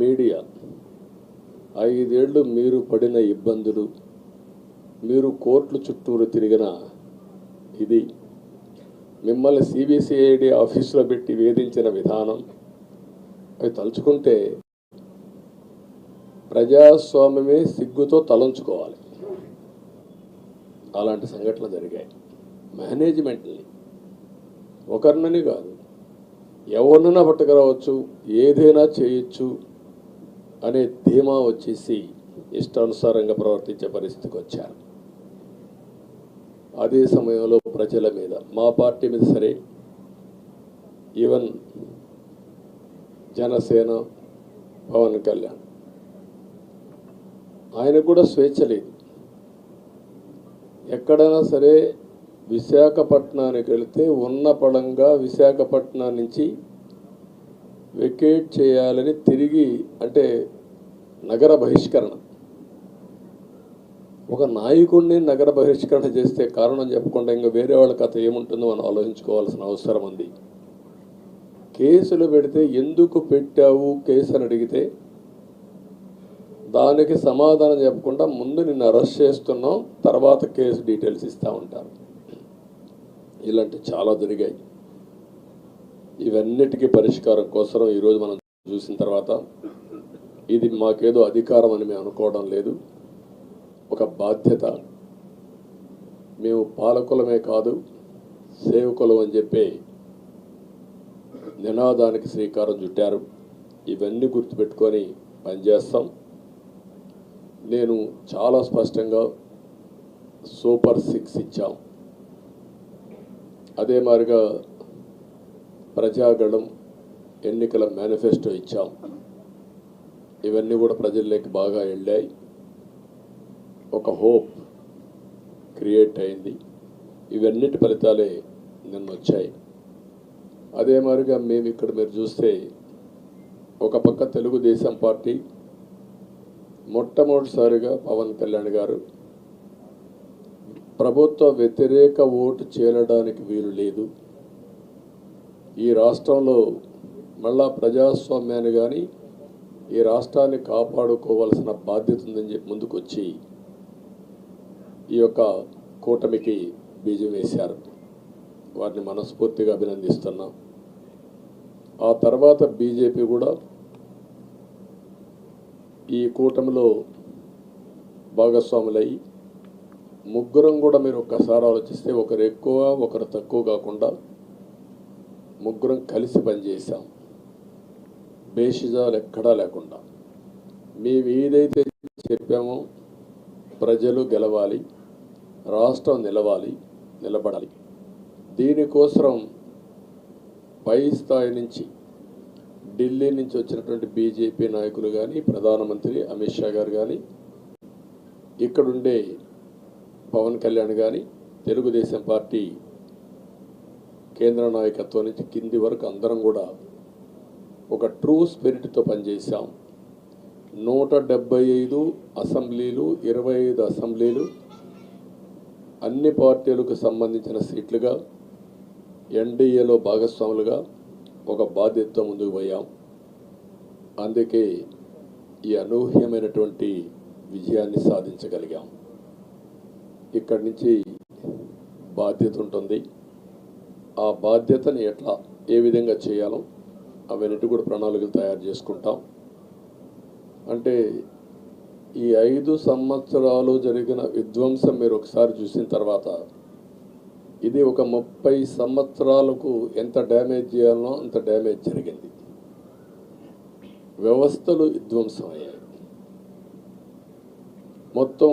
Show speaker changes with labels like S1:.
S1: Media 5 ఏళ్ళు మీరు పడిన ఇబ్బందులు, మీరు కోర్టుల చుట్టూరు తిరిగిన ఇది, మిమ్మల్ని సిబిసిఐడి ఆఫీసులో పెట్టి వేధించిన విధానం, అవి తలుచుకుంటే ప్రజాస్వామ్యమే సిగ్గుతో తలంచుకోవాలి. అలాంటి సంఘటనలు జరిగాయి. మేనేజ్మెంట్ని ఒకరినని కాదు, ఎవరినైనా పట్టుకురావచ్చు, ఏదైనా చేయొచ్చు అనే ధీమా వచ్చేసి ఇష్టానుసారంగా ప్రవర్తించే పరిస్థితికి వచ్చారు. అదే సమయంలో ప్రజల మీద, మా పార్టీ మీద సరే, ఈవెన్ జనసేన పవన్ కళ్యాణ్, ఆయనకు కూడా స్వేచ్ఛ లేదు. ఎక్కడైనా సరే విశాఖపట్నానికి వెళితే ఉన్న పడంగా విశాఖపట్నం నుంచి వెకేట్ చేయాలని తిరిగి, అంటే నగర బహిష్కరణ, ఒక నాయకుడిని నగర బహిష్కరణ చేస్తే కారణం చెప్పకుండా ఇంకా వేరే వాళ్ళ కథ ఏముంటుందో మనం ఆలోచించుకోవాల్సిన అవసరం ఉంది. కేసులు పెడితే ఎందుకు పెట్టావు కేసు అని అడిగితే దానికి సమాధానం చెప్పకుండా ముందు నిన్ను అరెస్ట్ చేస్తున్నాం, తర్వాత కేసు డీటెయిల్స్ ఇస్తూ ఉంటారు. ఇలాంటి చాలా జరిగాయి. ఇవన్నిటికీ పరిష్కారం కోసం ఈరోజు మనం చూసిన తర్వాత ఇది మాకేదో అధికారం అని మేము అనుకోవడం లేదు, ఒక బాధ్యత. మేము పాలకులమే కాదు సేవకులం అని చెప్పి నినాదానికి శ్రీకారం చుట్టారు. ఇవన్నీ గుర్తుపెట్టుకొని పనిచేస్తాం. నేను చాలా స్పష్టంగా సూపర్ 6 ఇచ్చాం. అదే మాదిరిగా ప్రజాగళం ఎన్నికల మేనిఫెస్టో ఇచ్చాం. ఇవన్నీ కూడా ప్రజల్లోకి బాగా వెళ్ళాయి. ఒక హోప్ క్రియేట్ అయింది. ఇవన్నిటి ఫలితాలే నిన్న వచ్చాయి. అదే మాదిరిగా మేము ఇక్కడ మీరు చూస్తే ఒక పక్క తెలుగుదేశం పార్టీ మొట్టమొదటిసారిగా పవన్ కళ్యాణ్ గారు ప్రభుత్వ వ్యతిరేక ఓటు చేరడానికి వీలు లేదు, ఈ రాష్ట్రంలో మళ్ళా ప్రజాస్వామ్యాన్ని కానీ ఈ రాష్ట్రాన్ని కాపాడుకోవాల్సిన బాధ్యత ఉందని చెప్పి ముందుకొచ్చి ఈ యొక్క కూటమికి బీజం వేశారు. వారిని మనస్ఫూర్తిగా అభినందిస్తున్నాం. ఆ తర్వాత బీజేపీ కూడా ఈ కూటమిలో భాగస్వాములయ్యి ముగ్గురం కూడా మీరు ఒక్కసారి ఆలోచిస్తే ఒకరు ఎక్కువ ఒకరు తక్కువ కాకుండా ముగ్గురం కలిసి పనిచేశాం. బేషిజాలు ఎక్కడా లేకుండా మేము ఏదైతే చెప్పామో ప్రజలు గెలవాలి, రాష్ట్రం నిలబడాలి, దీనికోసం పై స్థాయి నుంచి ఢిల్లీ నుంచి వచ్చినటువంటి బీజేపీ నాయకులు కానీ, ప్రధానమంత్రి అమిత్ షా గారు కానీ, ఇక్కడుండే పవన్ కళ్యాణ్ కానీ, తెలుగుదేశం పార్టీ కేంద్ర నాయకత్వం నుంచి కింది వరకు అందరం కూడా ఒక ట్రూ స్పిరిట్తో పనిచేశాం. 175 అసెంబ్లీలు, 25 అసెంబ్లీలు, అన్ని పార్టీలకు సంబంధించిన సీట్లుగా ఎన్డీఏలో భాగస్వాములుగా ఒక బాధ్యతతో ముందుకు పోయాం. అందుకే ఈ అనూహ్యమైనటువంటి విజయాన్ని సాధించగలిగాం. ఇక్కడి నుంచి బాధ్యత ఉంటుంది. ఆ బాధ్యతని ఏ విధంగా చేయాలో అవన్నిటి కూడా ప్రణాళికలు తయారు చేసుకుంటాం. అంటే ఈ 5 సంవత్సరాలు జరిగిన విధ్వంసం మీరు ఒకసారి చూసిన తర్వాత ఇది ఒక 30 సంవత్సరాలకు ఎంత డ్యామేజ్ చేయాలనో అంత డ్యామేజ్ జరిగింది. వ్యవస్థలు విధ్వంసం అయ్యాయి. మొత్తం